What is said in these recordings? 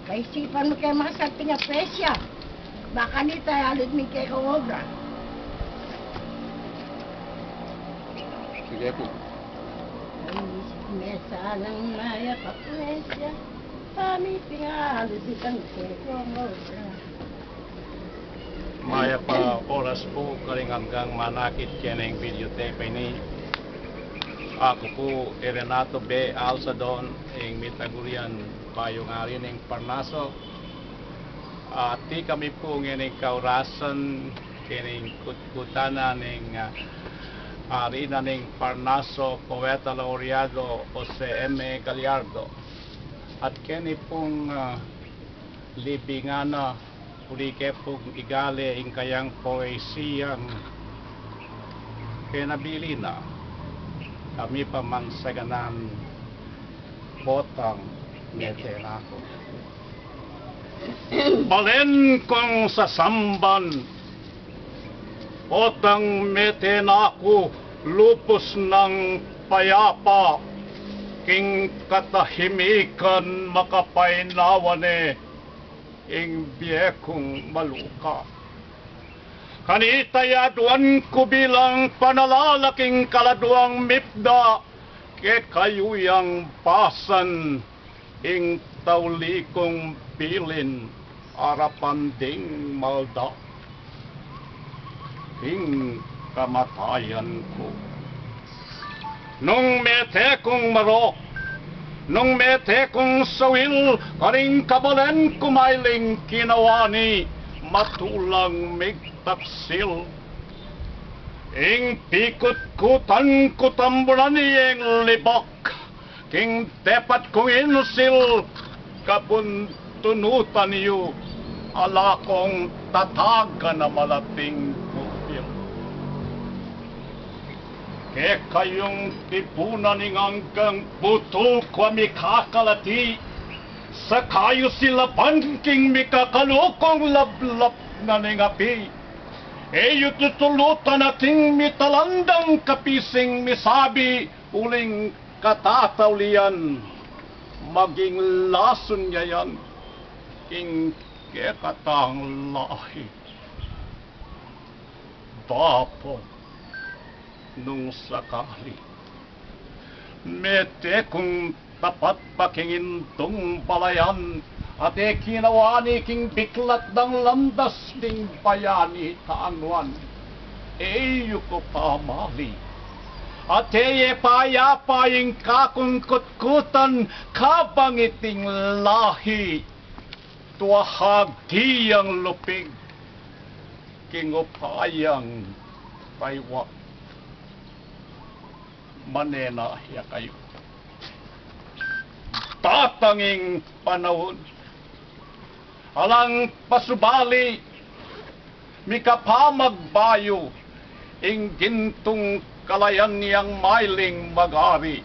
Kaisipan mo kayo mga sarting nga presya. Baka ni tayo alit mi kayo kong obra. Sige po. Mesa ng maya pa presya. Kami pingalit itang kayo kong obra. Maya pa oras po kaling hanggang manakit kining videotape ini. Ako po Renato B. Alsadon ng Mitagurian Bayong Ari ng Parnaso. At di kami po ng kaurasan kining kutkutana ng Arina ng Parnaso, Poeta Laureado Jose M. Gallardo. At kini pong libingana uli ke pong igale ang kayang poesiyang kinabili na. Kami pa man sa ganang botang mete na ako. Balen kong sa samban, botang mete na ako, lupos ng payapa, king katahimikan makapainawane, ing biyekong maluka. Kanitayaduan ko bilang panalalaking kaladuang mipda, ke kayuyang pasan, ing taulikong pilin, arapan ding malda. Ing kamatayan ko. Nung mete kong marok, nung mete kong sawil, karing kabalen kumailing kinawani, matulang migtaksil. Ing pikot-kutan kutambulan iyeng libak, king tepat kong insil, kabuntunutan iyo, ala kong tataga na malating bukil. Ke kayong tipunan ng hanggang puto kwa mikakalati, sa kayo sila pangking mikakalukong lablap na ningapi. Eyo tutulutan nating mitalandang kapising misabi uling katataulian. Maging lason niya yan, king kekatang lahi. Bapo, nung sakali, mete kung tapat pakingin tong balayan, at kinawani king biklat ng landas ding bayani kaangwan. Eyo ko pamali. At payapa yung kakungkutkutan kabangiting lahi. Tuahag diyang lupig. Kingupayang paywa. Manena ya kayo. Tatanging panahon. Alang pasubali, mikapamagbayo, ing gintong kalayan niyang mailing magari.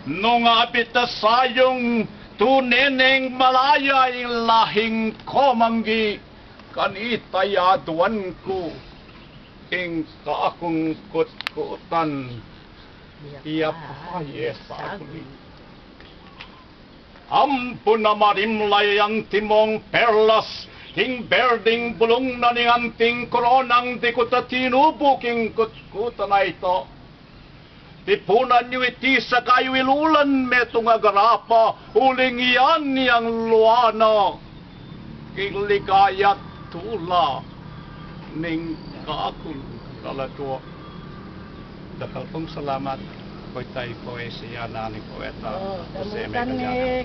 Nung abit na sayong tuneneng malaya ing lahing komanggi, kanitayaduan ko, ing kakong kutkutan, iyapaye sa agli. Ampun na marimlay ang timong perlas, king berding bulong na ni anting koronang di ko tatinubo king kutkuta na ito. Tipunan niyo iti sa kayo ilulan metong agarapa, uling iyan niyang luana, king ligayat tula, ning kakong kaladwa. Dakal pong salamat. Ko'y tayo poesya na ni Poeta Jose M. Gallardo.